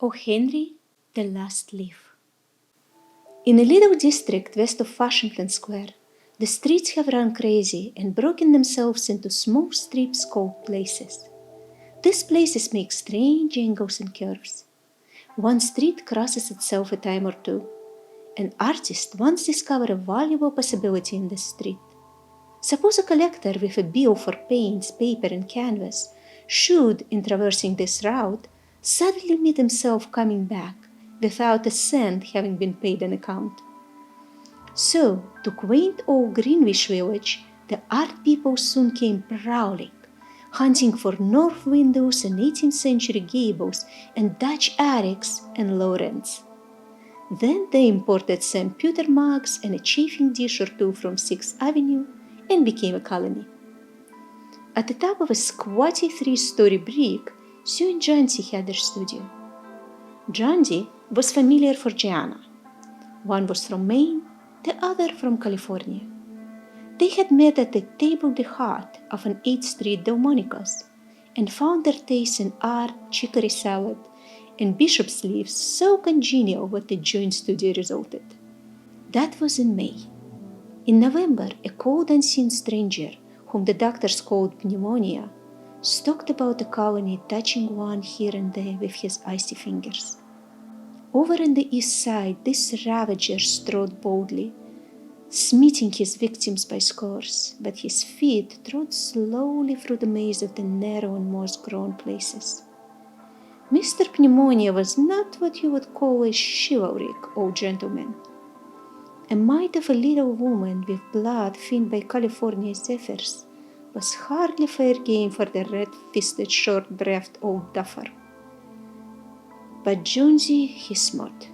O. Henry, The Last Leaf. In a little district west of Washington Square, the streets have run crazy and broken themselves into small strips called places. These places make strange angles and curves. One street crosses itself a time or two. An artist once discovered a valuable possibility in this street. Suppose a collector with a bill for paints, paper, and canvas should, in traversing this route, suddenly meet himself coming back without a cent having been paid an account. So, to quaint old Greenwich Village, the art people soon came prowling, hunting for north windows and 18th century gables and Dutch attics and low rents. Then they imported St. Peter mugs and a chafing dish or two from 6th Avenue and became a colony. At the top of a squatty 3-story brick, Sue and Johnsy had their studio. Johnsy was familiar for Gianna. One was from Maine, the other from California. They had met at the table d'hôte of an 8th Street Delmonico's and found their tastes in art, chicory salad, and bishop's leaves so congenial what the joint studio resulted. That was in May. In November, a cold unseen stranger, whom the doctors called pneumonia, stalked about the colony, touching one here and there with his icy fingers. Over on the east side, this ravager strode boldly, smiting his victims by scores, but his feet trod slowly through the maze of the narrow and moss-grown places. Mr. Pneumonia was not what you would call a chivalric old gentleman. A mite of a little woman with blood thinned by California zephyrs was hardly fair game for the red-fisted, short-breathed old duffer. But Jonesy he smote,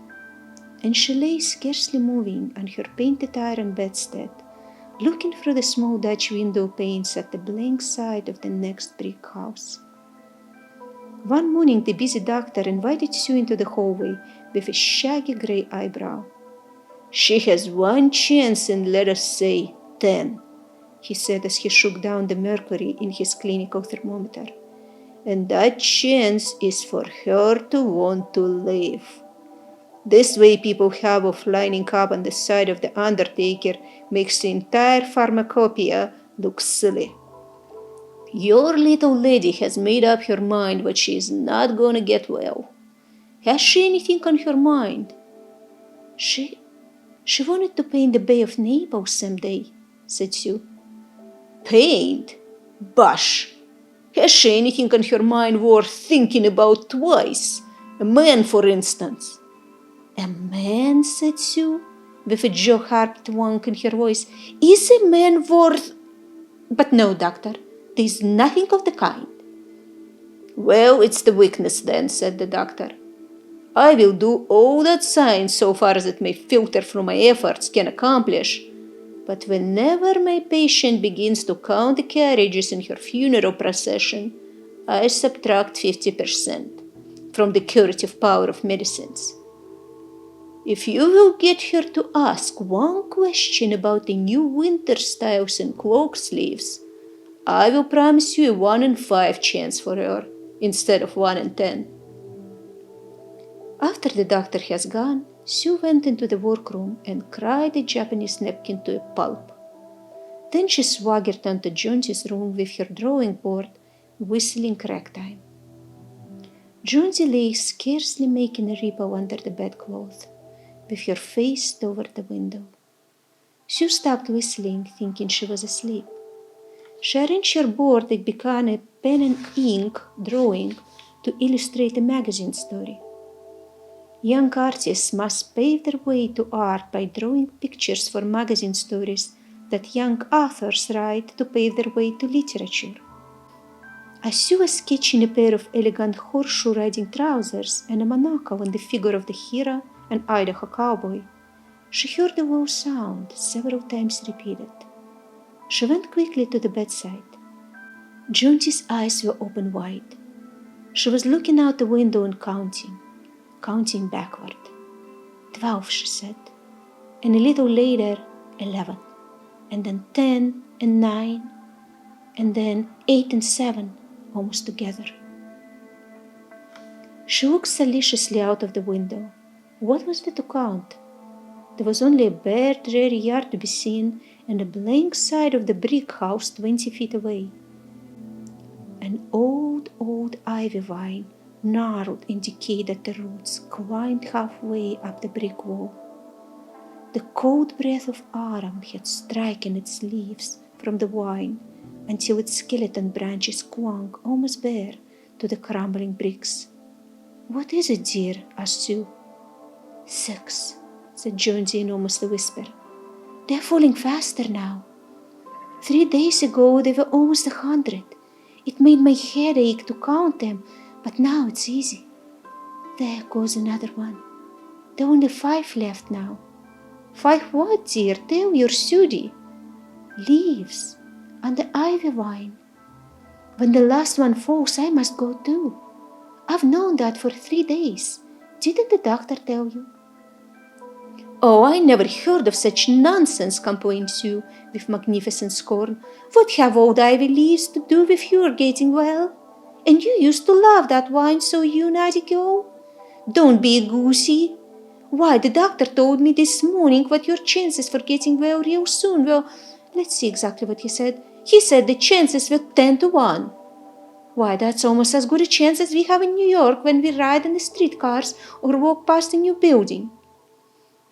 and she lay scarcely moving on her painted iron bedstead, looking through the small Dutch window panes at the blank side of the next brick house. One morning the busy doctor invited Sue into the hallway with a shaggy gray eyebrow. "She has one chance in, let us say, 10, he said as he shook down the mercury in his clinical thermometer. "And that chance is for her to want to live. This way people have of lining up on the side of the undertaker makes the entire pharmacopoeia look silly. Your little lady has made up her mind that she is not gonna get well. Has she anything on her mind?" She wanted to paint the Bay of Naples someday, said Sue. "Paint? Bosh! Has she anything on her mind worth thinking about twice? A man, for instance." "A man?" said Sue, with a jaw-harp twang in her voice. "Is a man worth—" "But no, doctor, there is nothing of the kind." "Well, it's the weakness then," said the doctor. "I will do all that science, so far as it may filter through my efforts, can accomplish. But whenever my patient begins to count the carriages in her funeral procession, I subtract 50% from the curative power of medicines. If you will get her to ask one question about the new winter styles and cloak sleeves, I will promise you a 1 in 5 chance for her, instead of 1 in 10. After the doctor has gone, Sue went into the workroom and cried a Japanese napkin to a pulp. Then she swaggered onto Jonesy's room with her drawing board, whistling ragtime. Jonesy lay scarcely making a ripple under the bedclothes, with her face toward the window. Sue stopped whistling, thinking she was asleep. She arranged her board and began a pen and ink drawing to illustrate a magazine story. Young artists must pave their way to art by drawing pictures for magazine stories that young authors write to pave their way to literature. As Sue was sketching a pair of elegant horseshoe-riding trousers and a monocle on the figure of the hero, an Idaho cowboy, she heard a low sound several times repeated. She went quickly to the bedside. Jonesy's eyes were open wide. She was looking out the window and counting backward. 12, she said, and a little later, 11, and then 10 and 9, and then 8 and 7, almost together. She looked solicitously out of the window. What was there to count? There was only a bare, dreary yard to be seen, and a blank side of the brick house 20 feet away. An old ivy vine, gnarled and decayed at the roots, climbed halfway up the brick wall. The cold breath of autumn had stricken its leaves from the vine until its skeleton branches clung almost bare to the crumbling bricks. "What is it, dear?" asked Sue. "6," said Jonesy in almost a whisper. "They're falling faster now. 3 days ago they were almost 100. It made my head ache to count them, but now it's easy. There goes another one. There are only 5 left now." "5 what, dear? Tell your Sudie." "Leaves on the ivy vine. When the last one falls, I must go too. I've known that for 3 days. Didn't the doctor tell you?" "Oh, I never heard of such nonsense," complained Sue, with magnificent scorn. "What have old ivy leaves to do with your getting well? And you used to love that wine, so you naughty girl. Don't be a goosey. Why, the doctor told me this morning what your chances for getting well real soon were. Let's see exactly what he said. He said the chances were 10 to 1. Why, that's almost as good a chance as we have in New York when we ride in the streetcars or walk past a new building.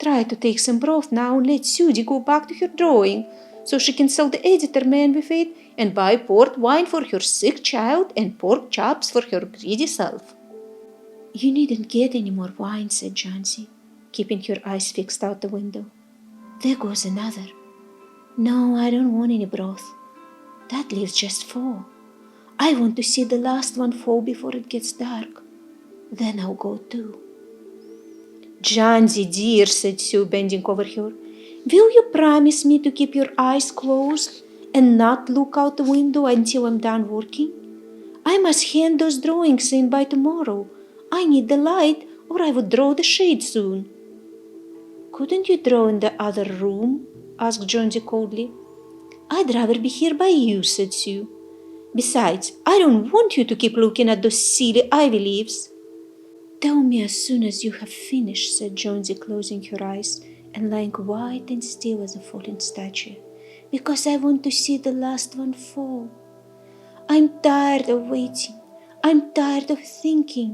Try to take some broth now and let Sudie go back to her drawing so she can sell the editor man with it and buy port wine for her sick child and pork chops for her greedy self." "You needn't get any more wine," said Jonesy, keeping her eyes fixed out the window. "There goes another. No, I don't want any broth. That leaves just 4. I want to see the last one fall before it gets dark. Then I'll go too." "Jonesy, dear," said Sue, bending over her, "will you promise me to keep your eyes closed and not look out the window until I'm done working? I must hand those drawings in by tomorrow. I need the light, or I would draw the shade soon." "Couldn't you draw in the other room?" asked Jonesy coldly. "I'd rather be here by you," said Sue. "Besides, I don't want you to keep looking at those silly ivy leaves." "Tell me as soon as you have finished," said Jonesy, closing her eyes and lying white and still as a fallen statue, "because I want to see the last one fall. I'm tired of waiting. I'm tired of thinking.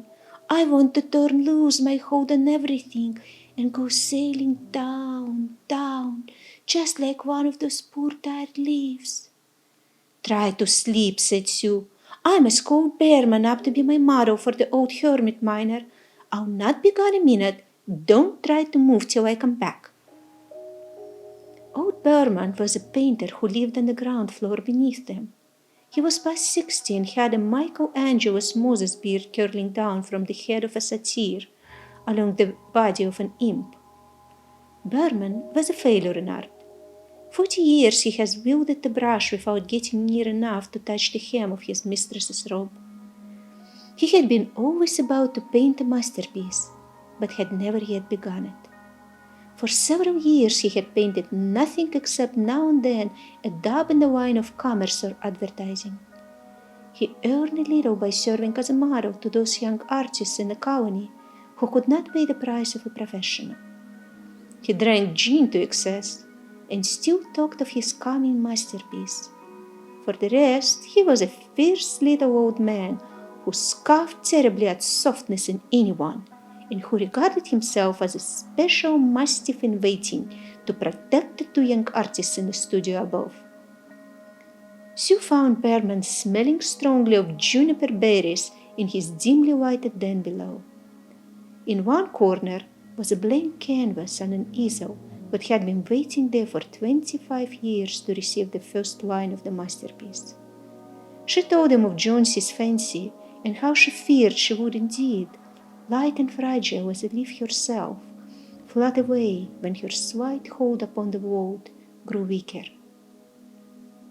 I want to turn loose my hold on everything and go sailing down, down, just like one of those poor tired leaves." "Try to sleep," said Sue. "I must call Behrman up to be my model for the old hermit miner. I'll not be gone a minute. Don't try to move till I come back." Old Behrman was a painter who lived on the ground floor beneath them. He was past 60 and had a Michelangelo's Moses beard curling down from the head of a satyr along the body of an imp. Behrman was a failure in art. 40 years he has wielded the brush without getting near enough to touch the hem of his mistress's robe. He had been always about to paint a masterpiece, but had never yet begun it. For several years he had painted nothing except now and then a dab in the wine of commerce or advertising. He earned a little by serving as a model to those young artists in the colony who could not pay the price of a professional. He drank gin to excess and still talked of his coming masterpiece. For the rest, he was a fierce little old man who scoffed terribly at softness in anyone, and who regarded himself as a special mastiff in waiting to protect the 2 young artists in the studio above. Sue found Behrman smelling strongly of juniper berries in his dimly lighted den below. In one corner was a blank canvas on an easel that had been waiting there for 25 years to receive the first line of the masterpiece. She told him of Jonesy's fancy and how she feared she would indeed, light and fragile as a leaf herself, float away when her slight hold upon the world grew weaker.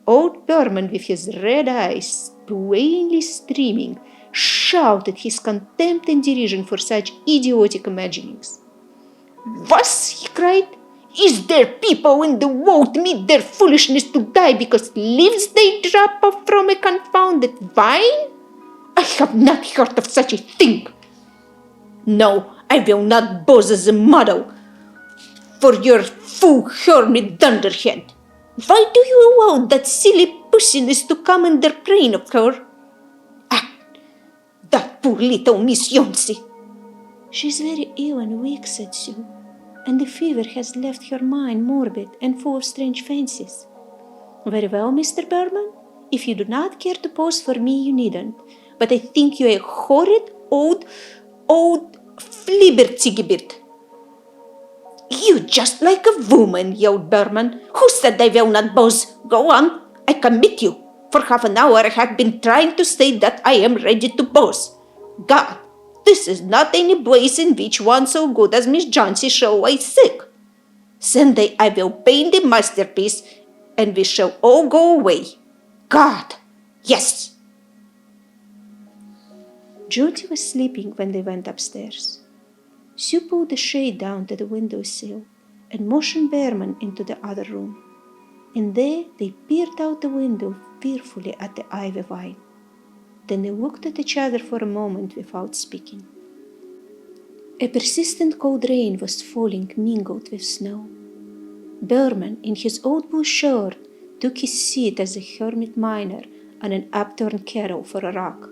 Old Behrman, with his red eyes plainly streaming, shouted his contempt and derision for such idiotic imaginings. "Was," he cried, "is there people in the world meet their foolishness to die because leaves they drop off from a confounded vine? I have not heard of such a thing." No, I will not pose as a model for your full-horned dunderhead. Why do you allow that silly pussiness to come in the brain of her? Ah, that poor little Miss Yonsey. She's very ill and weak, said Sue, and the fever has left her mind morbid and full of strange fancies. Very well, Mr. Berman. If you do not care to pose for me, you needn't. But I think you're a horrid old flibbertigibbet. You just like a woman, yelled Berman. Who said I will not pose? Go on, I commit you. For half an hour I have been trying to say that I am ready to pose. God, this is not any place in which one so good as Miss Jonsey shall lie sick. Some day I will paint the masterpiece, and we shall all go away. God, yes. Jonsey was sleeping when they went upstairs. Sue pulled the shade down to the windowsill and motioned Berman into the other room. And there they peered out the window fearfully at the ivy vine. Then they looked at each other for a moment without speaking. A persistent cold rain was falling mingled with snow. Berman, in his old blue shirt, took his seat as a hermit miner on an upturned carrel for a rock.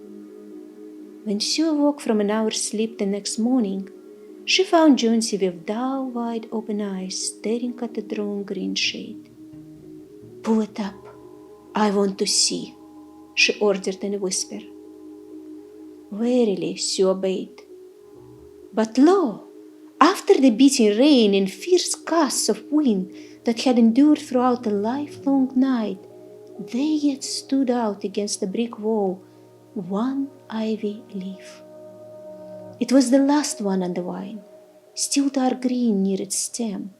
When Sue awoke from an hour's sleep the next morning, she found Jonsey with dull, wide-open eyes staring at the drawn green shade. Pull it up. I want to see, she ordered in a whisper. Wearily, Sue obeyed. But lo! After the beating rain and fierce gusts of wind that had endured throughout the lifelong night, there yet stood out against the brick wall one ivy leaf. It was the last one on the vine, still dark green near its stem,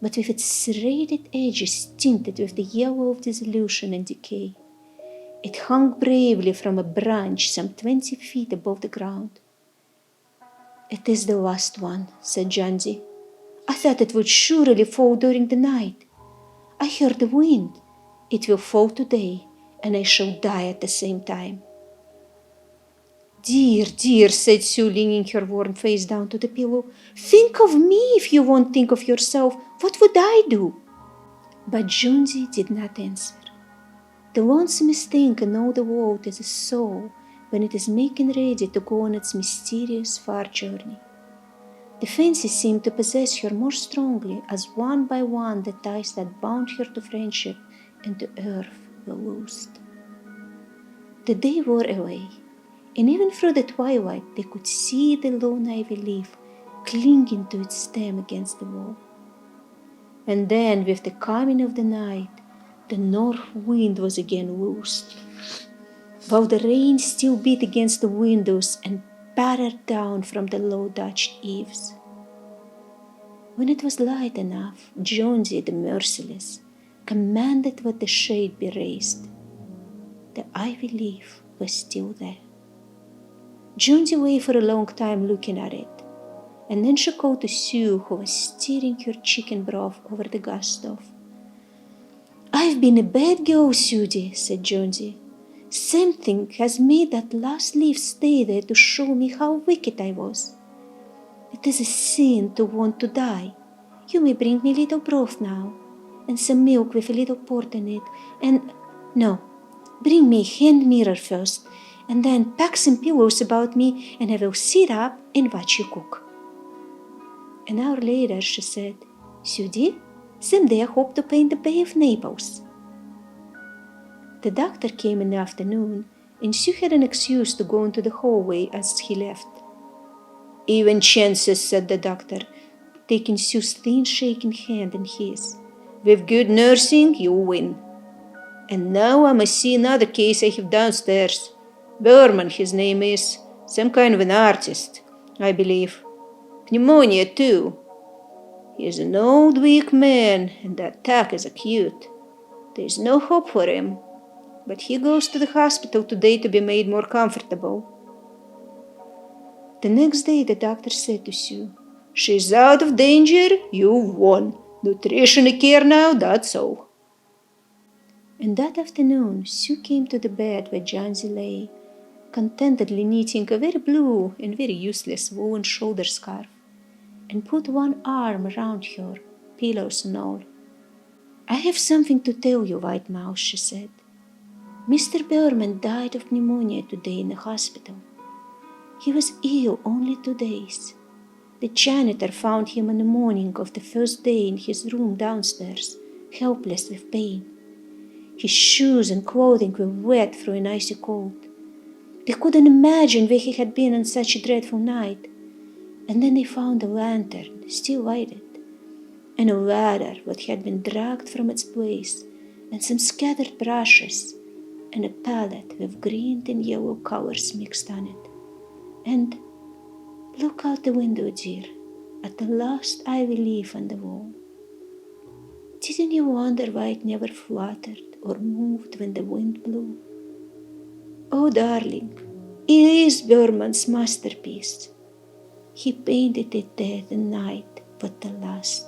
but with its serrated edges tinted with the yellow of dissolution and decay. It hung bravely from a branch some 20 feet above the ground. It is the last one, said Jonsey. I thought it would surely fall during the night. I heard the wind. It will fall today, and I shall die at the same time. Dear, dear, said Sue, leaning her worn face down to the pillow. Think of me if you won't think of yourself. What would I do? But Jonsey did not answer. The lonesomest thing in all the world is a soul when it is making ready to go on its mysterious far journey. The fancy seemed to possess her more strongly as one by one the ties that bound her to friendship and to earth were loosed. The day wore away, and even through the twilight they could see the lone ivy leaf clinging to its stem against the wall. And then, with the coming of the night, the north wind was again loosed, while the rain still beat against the windows and pattered down from the low Dutch eaves. When it was light enough, Jonsey the merciless commanded that the shade be raised. The ivy leaf was still there. Jonsey lay for a long time looking at it, and then she called to Sue, who was stirring her chicken broth over the gas stove. I've been a bad girl, Sudie, said Jonsey. Something has made that last leaf stay there to show me how wicked I was. It is a sin to want to die. You may bring me a little broth now, and some milk with a little port in it, and... No, bring me a hand mirror first, and then pack some pillows about me, and I will sit up and watch you cook. An hour later she said, Sudie, someday I hope to paint the Bay of Naples. The doctor came in the afternoon, and Sue had an excuse to go into the hallway as he left. Even chances, said the doctor, taking Sue's thin shaking hand in his. With good nursing, you'll win. And now I must see another case I have downstairs. Berman, his name is. Some kind of an artist, I believe. Pneumonia, too. He is an old, weak man, and the attack is acute. There is no hope for him, but he goes to the hospital today to be made more comfortable. The next day the doctor said to Sue, She's out of danger, you've won. Nutrition and care now, that's all. And that afternoon Sue came to the bed where Jonsey lay, contentedly knitting a very blue and very useless woven shoulder scarf, and put one arm around her, pillows and all. "I have something to tell you, White Mouse," she said. "Mr. Behrman died of pneumonia today in the hospital. He was ill only 2 days. The janitor found him in the morning of the first day in his room downstairs, helpless with pain. His shoes and clothing were wet through an icy cold. They couldn't imagine where he had been on such a dreadful night. And then they found a lantern, still lighted, and a ladder that had been dragged from its place, and some scattered brushes, and a palette with green and yellow colors mixed on it. And look out the window, dear, at the last ivy leaf on the wall. Didn't you wonder why it never fluttered or moved when the wind blew? Oh, darling, it is Behrman's masterpiece. He painted it there the night but the last